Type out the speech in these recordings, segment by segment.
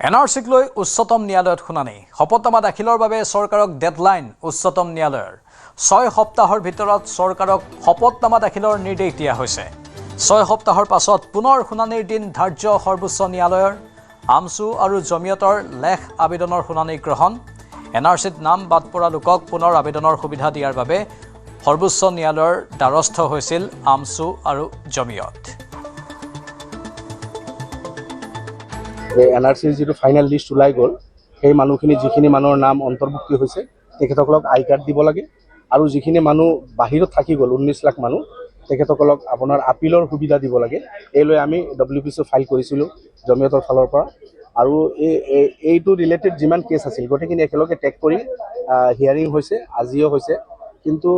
NRCক লৈ উচ্চতম ন্যায়ালয়ত শুনানি শপতনামা দাখিলৰ বাবে চৰকাৰক ডেডলাইন উচ্চতম ন্যায়ালয়ৰ 6 সপ্তাহৰ ভিতৰত চৰকাৰক শপতনামা দাখিলৰ নিৰ্দেশ দিয়া হৈছে 6 সপ্তাহৰ পাছত পুনৰ শুনানিৰ দিন ধাৰ্য সৰ্বোচ্চ ন্যায়ালয়ৰ আমছু আৰু জমিয়তৰ লেখ আবেদনৰ শুনানি গ্ৰহণ NRCত নাম বাদ পৰা লোকক পুনৰ আবেদনৰ সুবিধা দিয়াৰ বাবে সৰ্বোচ্চ ন্যায়ালয়ৰ দ্বাৰস্থ হৈছিল আমছু আৰু জমিয়ত NRCৰ যিটো ফাইনেল লিষ্ট ওলাই গ'ল সেই মানুহখিনি যিখিনি মানুহৰ নাম অন্তৰ্ভুক্তি হৈছে তেখেতসকলক আই কাৰ্ড দিব লাগে আৰু যিখিনি মানুহ বাহিৰত থাকি গ'ল 19 লাখ মানুহ তেখেতসকলক আপোনাৰ আপিলৰ সুবিধা দিব লাগে এই লৈ আমি WPC ফাইল কৰিছিলোঁ জমিয়তৰ ফালৰ পৰা আৰু এইটো ৰিলেটেড যিমান কেছ আছিল গোটেইখিনি একেলগে টেগ কৰি হিয়াৰিং হৈছে আজিও হৈছে কিন্তু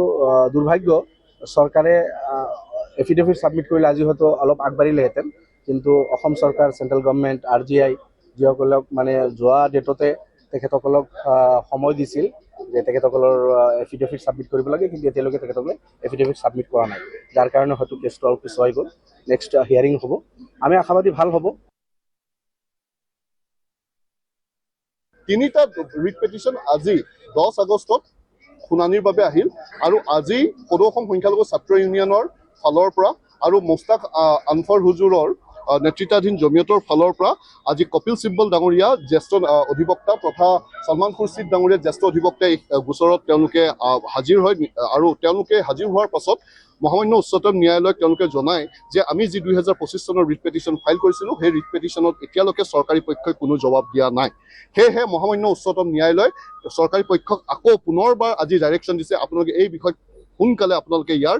দুৰ্ভাগ্য চৰকাৰে এফিডেভিট সাবমিট কৰিলে আজি হয়তো অলপ আগবাঢ়িলেহেঁতেন কিন্তু অসম চৰকাৰ চেন্ট্ৰেল গভৰ্নমেণ্ট RGI যিসকলক মানে যোৱা ডেটতে তেখেতসকলক সময় দিছিল যে তেখেতসকলৰ এফিডেভিট সাবমিট কৰিব লাগে কিন্তু এতিয়ালৈকে তেখেতসকলে এফিডেভিট সাবমিট কৰা নাই যাৰ কাৰণে হয়তো কেছটো অলপ পিছুৱাই গ'ল নেক্সট হিয়াৰিং হ'ব আমি আশাবাদী ভাল হ'ব তিনিটা ৰিট পেটিশ্যন আজি 10 আগষ্টত শুনানিৰ বাবে আহিল আৰু আজি সদৌ অসম সংখ্যালঘু ছাত্ৰ ইউনিয়নৰ ফালৰ পৰা আৰু মুস্তাক আনফৰ হুজুৰৰ নেতৃত্বাধীন জমিয়তৰ ফালৰ পৰা আজি কপিল সিব্বল ডাঙৰীয়া জ্যেষ্ঠ অধিবক্তা তথা সলমান খুৰছিদ ডাঙৰীয়া জ্যেষ্ঠ অধিবক্তাই গোচৰত তেওঁলোকে হাজিৰ হয় আৰু তেওঁলোকে হাজিৰ হোৱাৰ পাছত মহামান্য উচ্চতম ন্যায়ালয়ক তেওঁলোকে জনায় যে আমি যি 2025 চনৰ ৰিট পেটিশ্যন ফাইল কৰিছিলোঁ সেই ৰিট পেটিশ্যনত এতিয়ালৈকে চৰকাৰী পক্ষই কোনো জবাব দিয়া নাই সেয়েহে মহামান্য উচ্চতম ন্যায়ালয় চৰকাৰী পক্ষক আকৌ পুনৰবাৰ আজি ডাইৰেকশ্যন দিছে আপোনালোকে এই বিষয়ত সোনকালে আপোনালোকে ইয়াৰ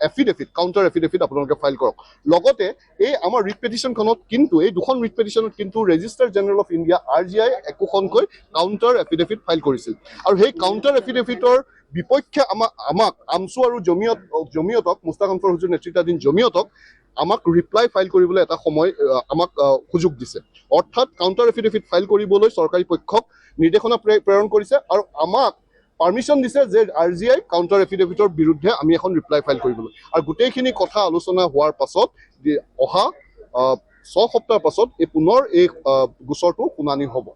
এফিডেভিট কাউণ্টাৰ এফিডেভিট আপোনালোকে ফাইল কৰক লগতে এই আমাৰ ৰিট পেটিশ্যনখনত কিন্তু এই দুখন ৰিট পেটিশ্যনত কিন্তু register general of India RGI একোখনকৈ কাউণ্টাৰ এফিডেভিট ফাইল কৰিছিল আৰু সেই কাউণ্টাৰ এফিডেভিটৰ বিপক্ষে আমাক আমছু আৰু জমিয়তক মুস্তাক আনফৰ হুজুৰ নেতৃত্বাধীন জমিয়তক আমাক ৰিপ্লাই ফাইল কৰিবলৈ এটা সময় আমাক সুযোগ দিছে অৰ্থাৎ কাউণ্টাৰ এফিডেভিট ফাইল কৰিবলৈ চৰকাৰী পক্ষক নিৰ্দেশনা প্ৰেৰণ কৰিছে আৰু আমাক পাৰ্মিশ্যন দিছে যে RGI কাউণ্টাৰ এফিডেভিটৰ বিৰুদ্ধে আমি এখন ৰিপ্লাই ফাইল কৰিবলৈ আৰু গোটেইখিনি কথা আলোচনা হোৱাৰ পাছত অহা 6 সপ্তাহৰ পাছত পুনৰ এই গোচৰটো শুনানি হ'ব